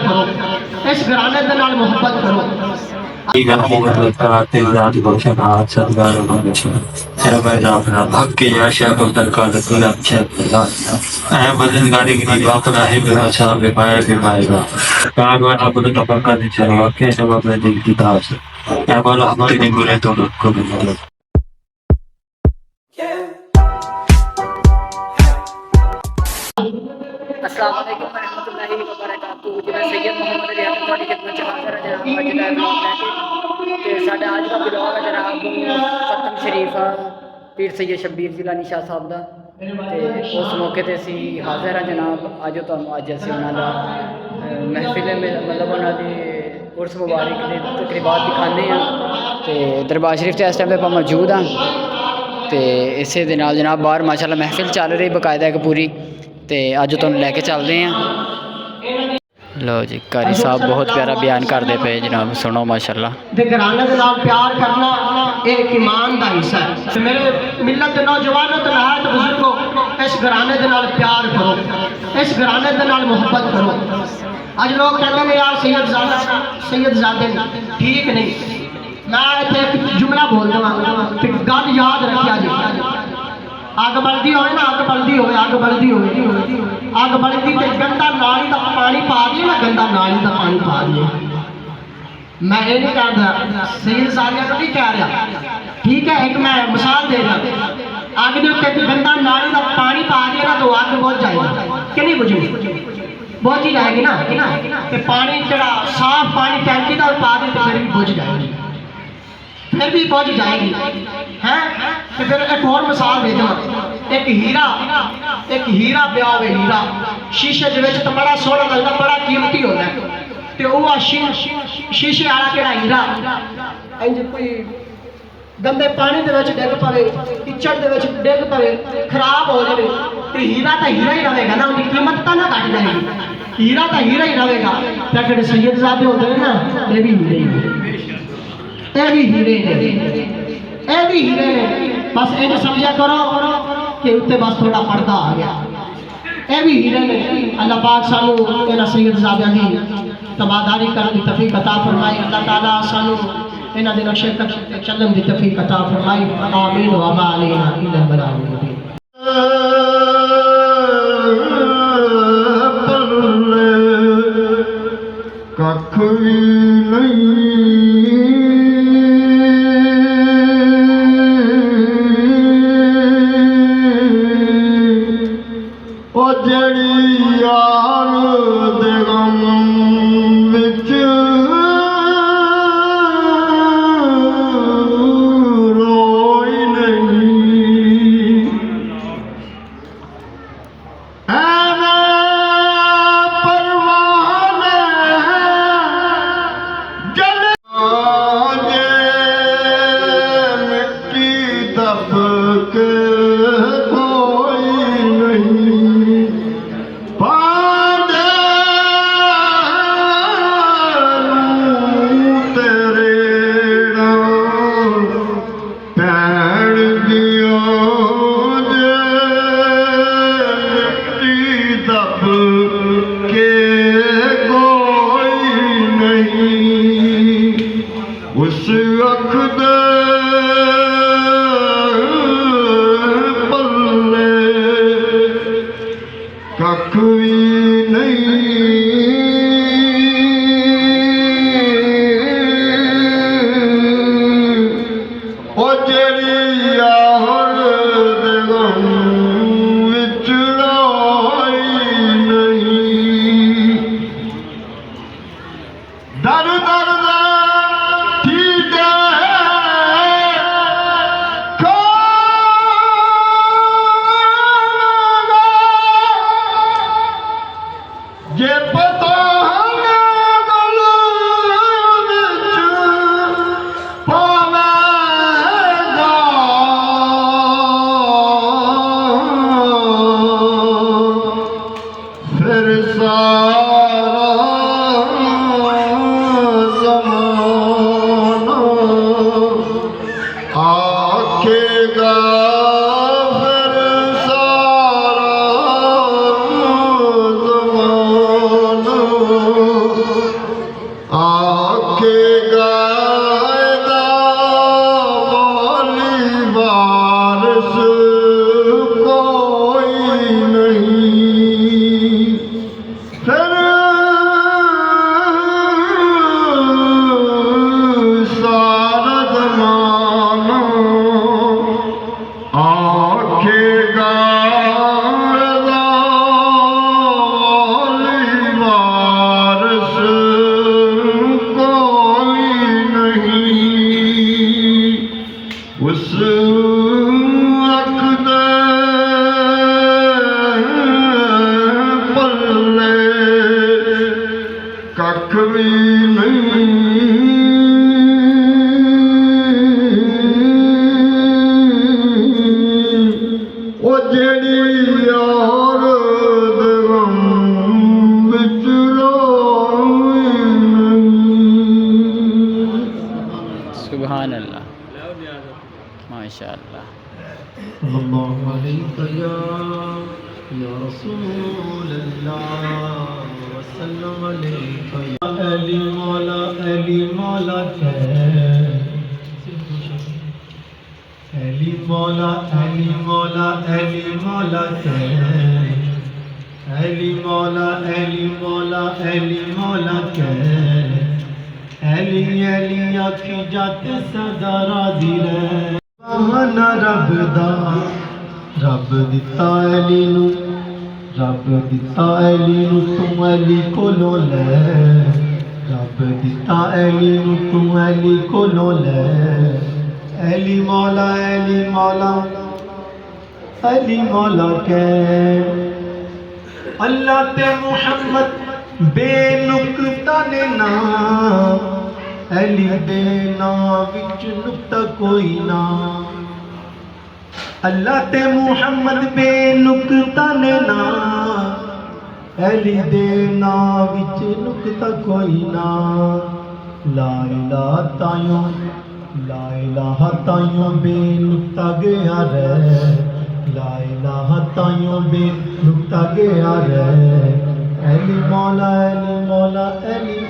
करो, इस घराने के नाल मोहब्बत करो। अस्सलाम वालेकुम वरहमतुल्लाहि वबरकातुहू। मैं सैयद मोहम्मद अली अहमद थोड़ी खिदमत च हाज़िर हां जनाब अज दा ब्लॉग लैके ते साडा अज दा ब्लॉग है जनाब खत्म शरीफ पीर सैयद शब्बीर जिलानी शाह साहब दा ते उस मौके ते असी हाज़िर हां जनाब। अज तुहानूं अज असी उन्हां दा महफिल मतलब उन्हां दी उर्स मुबारक दे तकरीबात दिखाने हैं ते दरबार शरीफ ते इस टाइम पर मौजूद हाँ ते इसे दे नाल जनाब बाहर माशाअल्लाह महफिल चल रही बकायदा एक पूरी ते अज तुहानूं लैके चलते हैं। लो जी कारी साहब बहुत प्यारा बयान करते पे जनाब, सुनो माशाअल्लाह। घराने के नाल प्यार करना एक ईमान का हिस्सा है। मेरे मिलत के नौजवानों तो नहायत बुजुर्गों, इस घराने के नाल प्यार करो, इस घराने के नाल मोहब्बत करो। अज लोग कहते हैं यार सैयदजादे ठीक नहीं। मैं इतने एक जुमला बोल देव गल याद रखिया जी, अग बलदी हो ना, अग बलदी हो, अग बलदी हो, अग बलदी तो गंदा नाली का पानी पा दिए ना, गंदा नाली का पानी पा दिए। मैं ये नहीं कहता सैयदजादियां को नहीं कह रहा, ठीक है। एक मैं मिसाल दे रहा, अग के उत्ते गंदा नाली का पानी पा दिया ना तो अग बुझ जाएगी कि नहीं बुझेगी? बुझ ही जाएगी ना। पानी जरा साफ पानी टैंकी का पा दे तो फिर भी बुझ जाएगी, फिर भी बुझ जाएगी है। तो फिर एक और मिसाल दे दूँ, एक हीरा पिया हो, हीरा शीशे तो बड़ा सोहना लगता, बड़ा कीमती होता है। तो वह शीशे वाला केड़ा हीरा इंज कोई गंदे पानी दे विच डिग पवे, कीचड़ दे विच डिग पवे, खराब हो जाए तो हीरा तो हीरा ही रहेगा ना, उनकी कीमत तो ना घट जाएगी। हीरा तो हीरा ही रहेगा। तो जो सैयदजादे होते हैं ना, ये भी हीरे ही हीरे ने। बस इंज समझा करो कि उत्ते बस थोड़ा पर्दा आ गया, ये भी हीरे ने। अल्लाह पाक सानू इन्हां सैयदजादियां दी तबादारी करने की तौफीक अता फरमाए। अल्लाह ताला सानू इन्हां दे नक्शे कदम ते चलने की तौफीक अता फरमाए। आमीन व मा अलैना इल्ला बलाग मुबीन। कख भी नहीं कख भी नहीं ओ जेड़ी यार दे गम विच रोवी नहीं। सुभान अल्लाह, माशाअल्लाह। सल्लल्लाहु अलैहि या रसूल अल्लाह वसल्लम अलैका या अली मौला के अली मौला के अली मौला के अली मौला के अली आखी जाते सदा राजी रहे। बहाना रब दा रब दिता अली नू तू अली कोलों ले रब दिता अली नू तू अली कोलों ले। अली मौला के अल्लाह ते मुहम्मद बेनुक्ता ने ना अली दे ना विच नुक्ता कोई ना। अल्लाह ते मुहम्मद बेनुक्ता ने ना अली दे ना विच नुक्ता कोई ना। ला इलाहा तायों बेनुक्ता गया रे ला इलाहा तायों बेनुक्ता गया रे। अली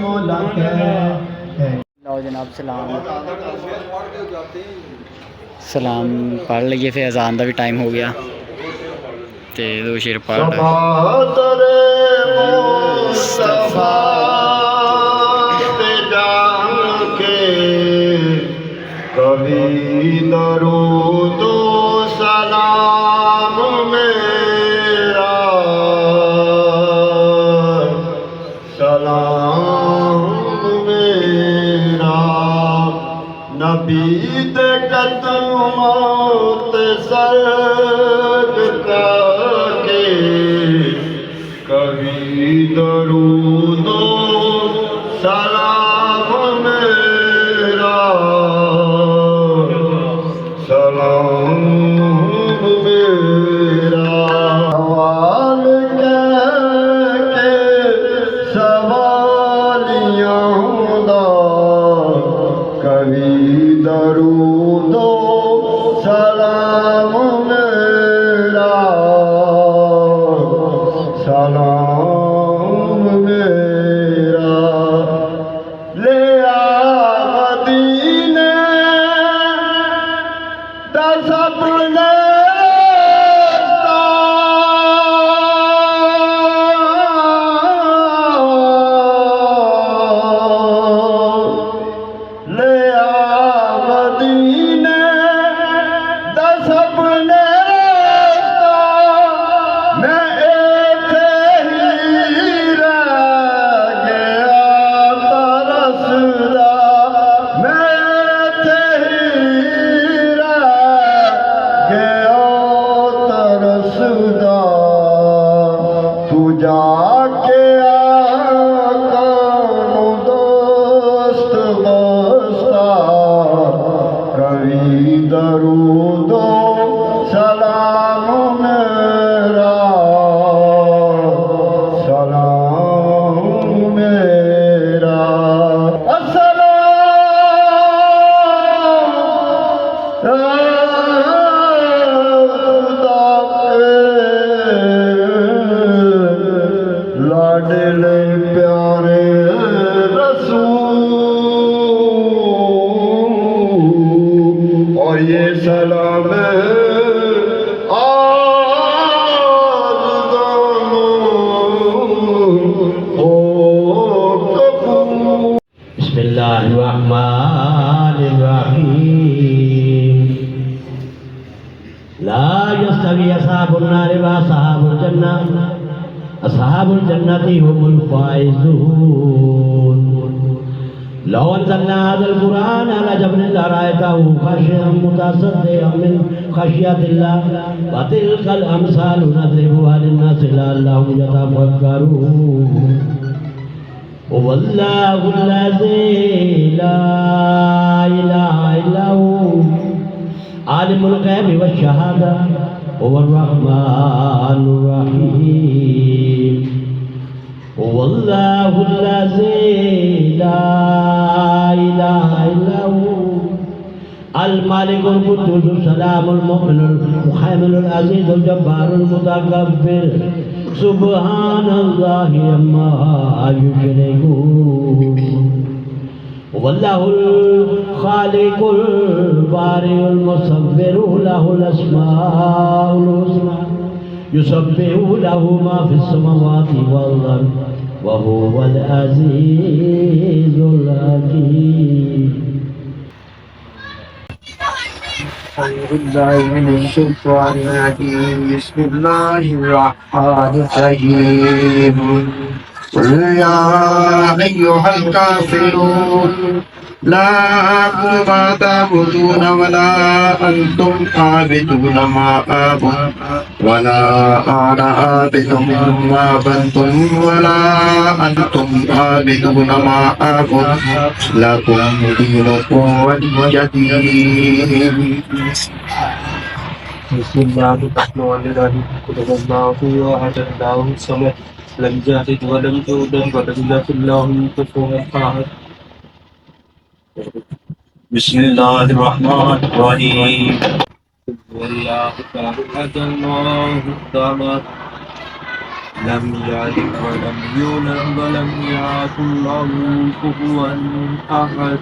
मौला के लो जनाब सलाम पढ़ लीए, फिर अजान का भी टाइम हो गया तो दो शेर पढ़ कभी दरूदो सलाम मेरा नबी दे कदमों ते सजदा के कभी दरूदो सलाम मेरा सलाम मेरा। सवाल के सवालियां दा कभी दरूदो सलाम मेरा सलाम मेरा। ले आ मदीने दा सपने जाके दोस्त बस्ता कभी दरूदो सलाम मेरा सलाम मेरा। लाडले प्यारे रसूल और ये सलाम बिस्मिल्लाहिर्रहमानिर्रहीम। ला यस्तवी अस्हाबुन नारि व अस्हाबुल जन्नह अस्हाबुल जन्नति हुमुल फाइजून। लौ अंज़लना हाज़ल कुरान अला जबलिन लरअयतहु ख़ाशिअन मुतसद्दिअन मिन ख़शियतिल्लाह व तिलकल अमसालु नज़रिबुहा लिन्नासि लअल्लहुम यतफ़क्करून। والله الذي لا إله إلا هو عالم الغيب والشهادة هو الرحمن الرحيم. والله الذي لا إله إلا هو المالك القدوس السلام المؤمن المهيمن العزيز الجبار المتكبر سبحان الله عما يشركون. والله الخالق البارئ المصور له الأسماء الحسنى يسبح له ما في السماوات والأرض وهو العزيز الحكيم. أعوذ بالله من الشيطان الرجيم. بسم الله الرحمن الرحيم. قل يا أيها الكافرون لا أعبد ما تعبدون ولا أنتم عابدون ما أعبد ولا أنا عابد ما عبدتم ولا أنتم عابدون ما أعبد لكم دينكم ولي دين. بسم الله الرحمن الرحيم. قل هو الله أحد الله الصمد لم يلد ولم يولد ولم يكن له كفوا أحد. بسم الله الرحمن الرحيم. قل هو الله أحد الله الصمد لم يلد ولم يولد ولم يكن له كفوا أحد.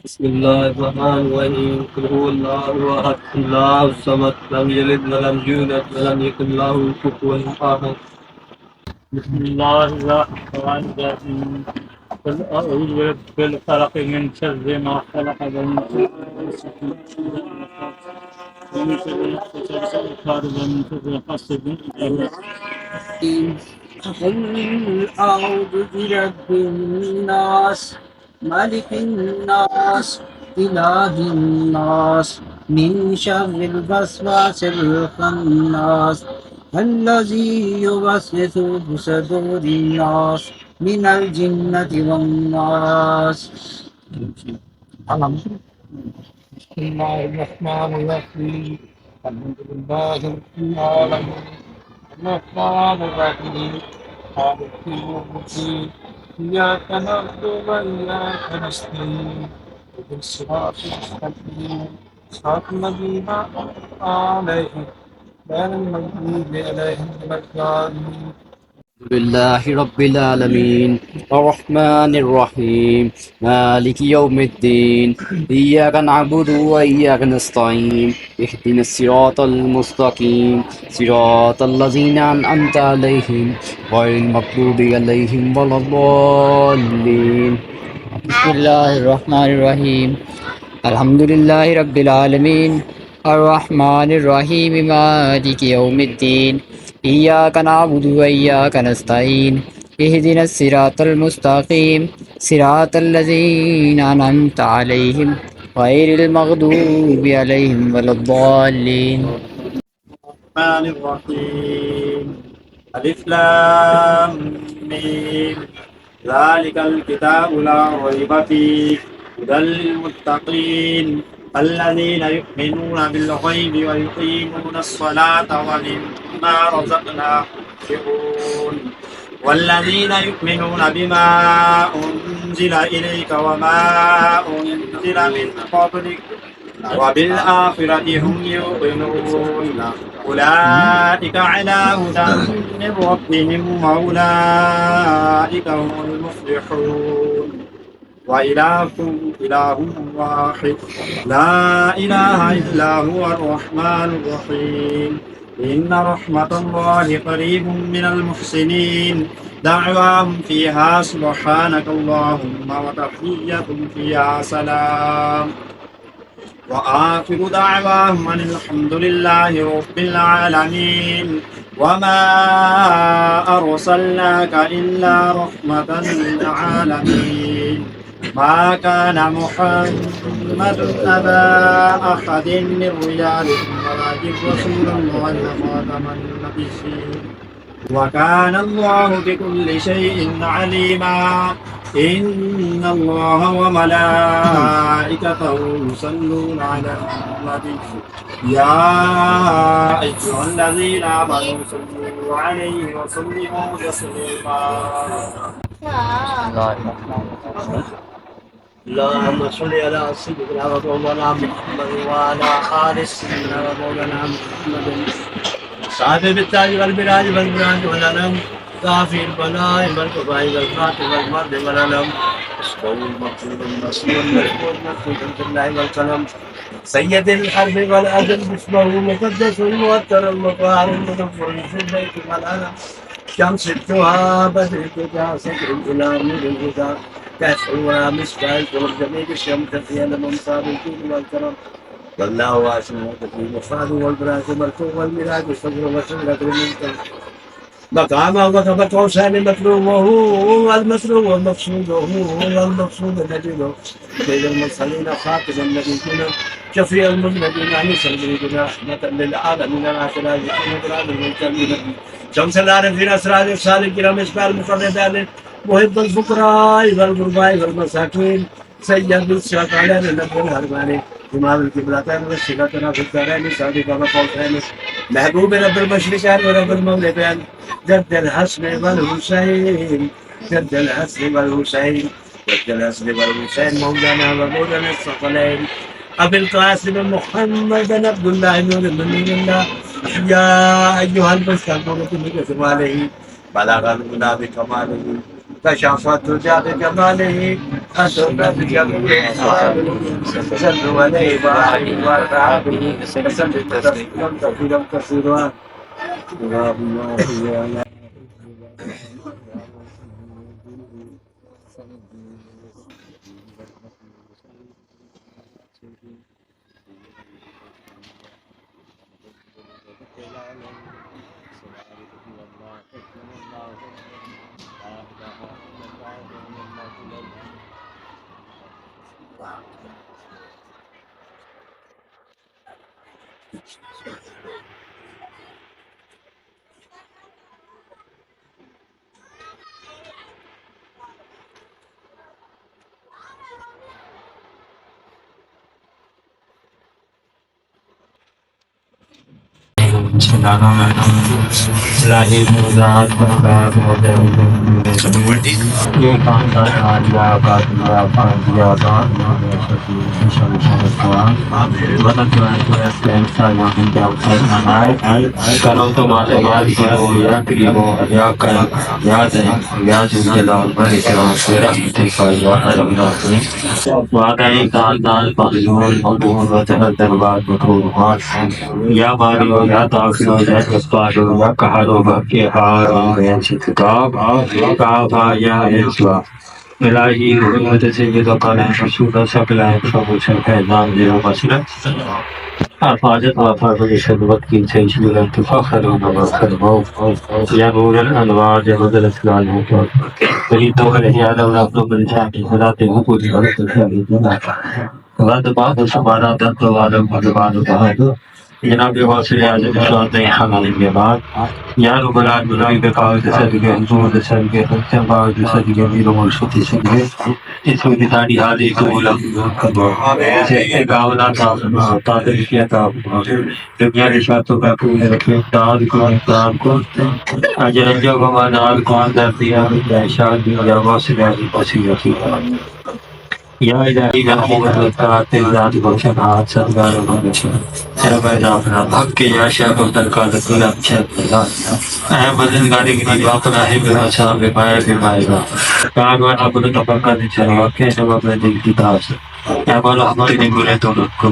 بسم الله الرحمن الرحيم. قل هو الله أحد الله الصمد لم يلد ولم يولد ولم يكن له كفوا أحد. بسم الله الرحمن الرحيم. قل أعوذ برب الفلق من شر ما خلق ومن شر غاسق ومن شر النفاثات ومن شر حاسد إذا قل أعوذ برب الناس ملك الناس إله الناس من شر الوسواس الخناس الذي يوسوس في صدور الناس من الجنة والناس. بسم الله الرحمن الرحيم. الحمد لله رب العالمين الرحمن الرحيم مالك يوم الدين إياك نعبد وإياك نستعين اهدنا الصراط المستقيم صراط الذين أنعمت عليهم غير المغضوب عليهم ولا الضالين. لله رب العالمين الرحمن الرحيم مالك يوم الدين إياك نعبد وإياك نستعين اهدنا الصراط المستقيم صراط الذين أنعمت عليهم غير المغضوب عليهم ولا الضالين. بسم الله الرحمن الرحيم. الحمد لله رب العالمين الرحمن الرحيم مالك يوم الدين إياك نعبد وإياك نستعين اهدنا الصراط المستقيم صراط الذين أنعمت عليهم غير المغضوب عليهم ولا الضالين. الرحمن الرحيم. ألف لام ميم ذلك الكتاب لا ريب فيه هدى للمتقين الذين يؤمنون بالغيب ويقيمون الصلاة ومما رزقناهم ينفقون والذين يؤمنون بما أنزل إليك وما أنزل من قبلك وبالآخرة هم يوقنون أولئك على هدى من ربهم وأولئك هم المفلحون. وإلهكم إله واحد لا إله إلا هو الرحمن الرحيم. إن رحمة الله قريب من المحسنين دعواهم فيها سبحانك اللهم وتحيتهم فيها سلام وآخر دعواهم أن الحمد لله رب العالمين. وما أرسلناك إلا رحمة للعالمين. ما كان محمد أبا أحد من رجالكم ولكن رسول الله وخاتم النبيين وكان الله بكل شيء عليما إن الله وملائكته يصلون على النبي يا أيها الذين آمنوا صلوا عليه وسلموا تسليما اللهم صل على سيدنا ومولانا محمد وعلى آل سيدنا ومولانا محمد صاحب التاج والبراج والبراج والعلم كافي البلاء والوباء والفاتح والمرض والعلم اسمه المقصود المسلول المشهور مكتوب عند الله والقلم سيد الحرب والأجل اسمه المقدس الموتر المطهر المدبر في البيت والعلم شمس الدهى بدر الدجى صدر الإله من الهدى كسوى مصباح القمر جميل الشمس في المنصاب الدين والكرم والله واسع وتقي وفاد والبراج مركوب والمراج الصبر وسنة المنكر مقام وقف قوسان مطلوب وهو المسلوب والمقصود وهو المقصود النجيب سيد المرسلين خاتم النبيين شفيع المذنبين عن سيدنا رحمة للعالمين الآخرة يكون براد المنكرين شمس العارفين أسرار السالكين مصباح المفردان محب الفقراء والغرباء والمساكين سيد الشافعين النبي الهرماني إمام القبلتين والشيختين في الدارين صادق وقوسين محبوب رب المشرقين ورب المغربين جد الحسن والحسين جد الحسن والحسين جد الحسن والحسين مولانا ومولانا الثقلين أبي القاسم محمد عبد الله نور من الله يا أيها المستقبل بنجم عليه بلغ الغنى بكماله كشف الدجى بجماله أسر بجميع صلوا عليه وآله وأصحابه وسلم تسليما كثيرا كثيرا या बारी या ताखिरो या जब्बारो या कहारो के हारो या किताब काफा या इस्वा इलाही रहमत से ये तो काले रसूल सकला सब है नाम दे मसला अफाजत वफाजत शदवत की तशमील तफखर व मफखर मौत या नूर अनवार या बदल असलाल हो बड़ी तो है या अल्लाह अपने बंदा की खुदाते हो पूरी हरकत है वद बाद सुबाना दत वालम भगवान बहादुर जनाब वासिल आजम शाद हमारे के बाद या रुबलात बुलाई के काल से सदके हुजूर सदके तबाद सदके मीरो मुर्शिद सदके इस वक्त ताड़ी हादी कबूल करो ऐसे एक गावना था तादिल किया था दुनिया की शातों का पूरे रखे ताज को अजर जो गवानार कौन दर दिया शाद या वासिल आजम वासिल या इलाही रहमत कराते जात बख्शा हाथ सदगार बख्शा तेरा पैदा अपना भक्त के या शेख अब्दुल कादिर कुल अच्छा है बदन गाड़ी की दीवार पर है बिना साहब के पाएगा कागवा अपने तबका दे चला के जब अपने दिल की तास या बोलो हमारे दिन गुले तो को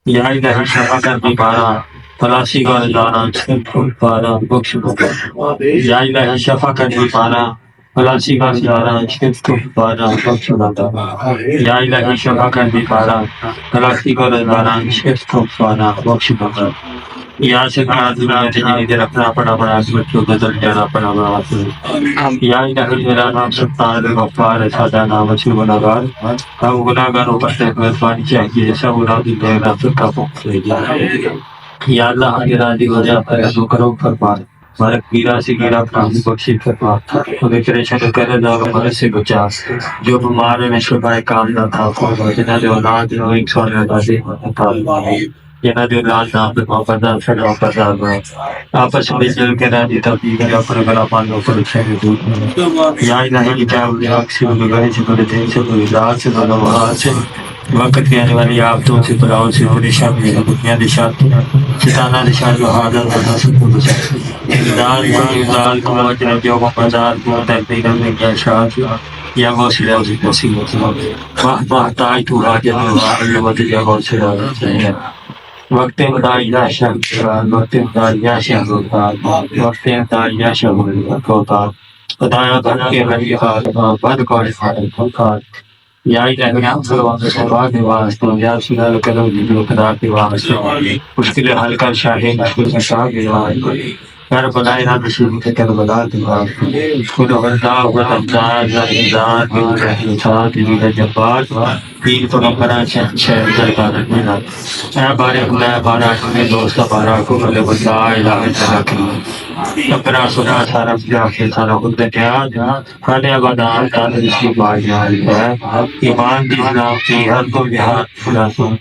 या इलाही शफा कर भी पारा तलाशी का लाना सिर्फ पारा बख्श या इलाही शफा कर भी पारा फलासी का सियारा शिफ्ट पारा बख्श दाता या इलाही शफा कर भी पारा फलासी का रज़ाना शिफ्ट पारा बख्श दाता या से कहा दुनिया से जिन्हें दे रखना अपना बड़ा बच्चों को दल जाना अपना बड़ा या नहीं मेरा नाम सत्तार गफ्फार सादा नाम अच्छी गुनाहगार हम गुनाहगारों पर से मेहरबानी चाहिए ऐसा गुनाह भी मेरा सबका पक्ष या अल्लाह हमें राजी हो जा पर जो करो फरमा हमारे कीड़ा से कीड़ा प्राणी बख्शी फरमा हमें परेशान करे ना हमारे से बचा जो बीमार है शिफाए काम ना था जिन्हें जो औलाद हो एक सौ दादी जिन्हें जो औलाद ना पे वापरदार फिर वापरदार आपस में मिलजुल के राजी तबदील या पर गला पानो पर छेड़ दूर या नहीं क्या अक्सर लगे से बड़े दिन से बड़ी रात से बड़ा वहाँ से वक्त के आने वाली आफतों से बलाओं से हमेशा दुनिया दिशा सिताना दिशा जो हादर बता सकूं दाल को जो बाजार को तकदीर में क्या शाद या वो सिरा उसी को सी वाह वाह ताई तू आगे वाह मत जा वो सिरा चाहिए वक्त दाई या शब्द वक्त दाई या शब्द वक्त दाई या शब्द होता खुदाया बन के हरी हाल बद कर फाड़ या इलाही हम सलवात सलवात के वास्ते या सुना करो जो खुदा के वास्ते मुश्किल हल कर शाहे मुश्किल का शाह के वास्ते कर बनाए ना नसीब के कर बना के वास्ते खुद वरदा वरदार जाहिदार बिन रहम था दिल का जब्बार पीर तो नंबरा छह दरबार में ना ए बारे खुदा बारा में दोस्त बारा को बोले बता इलाही तक अपना सुना सारा जाके सारा खुद ने क्या खाने आबादार का इसकी बात है ईमान की इस्लाम की हर को बिहार खुदा सो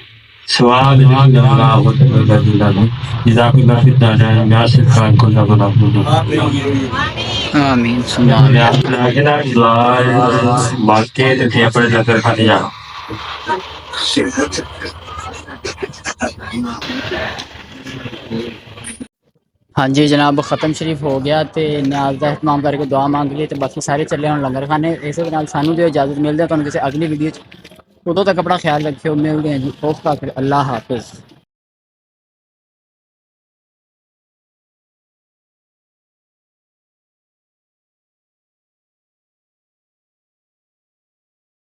स्वाद जंगा होते हुए गंदा नहीं जिदा को नफित ना जाए नासिर खान को ना बना आमीन लेकिन बाकी तो क्या पर जाकर खाने जा हाँ जी जनाब ख़त्म शरीफ हो गया तो न्याज का इहतमाम करके दुआ मांग ली तो बाकी सारे चले हम लंगर खाने इस सानू जो इजाज़त मिलती है तो किसी अगली वीडियो उदों तक अपना ख्याल रखियो मिलते हैं जी अल्लाह हाफिज़।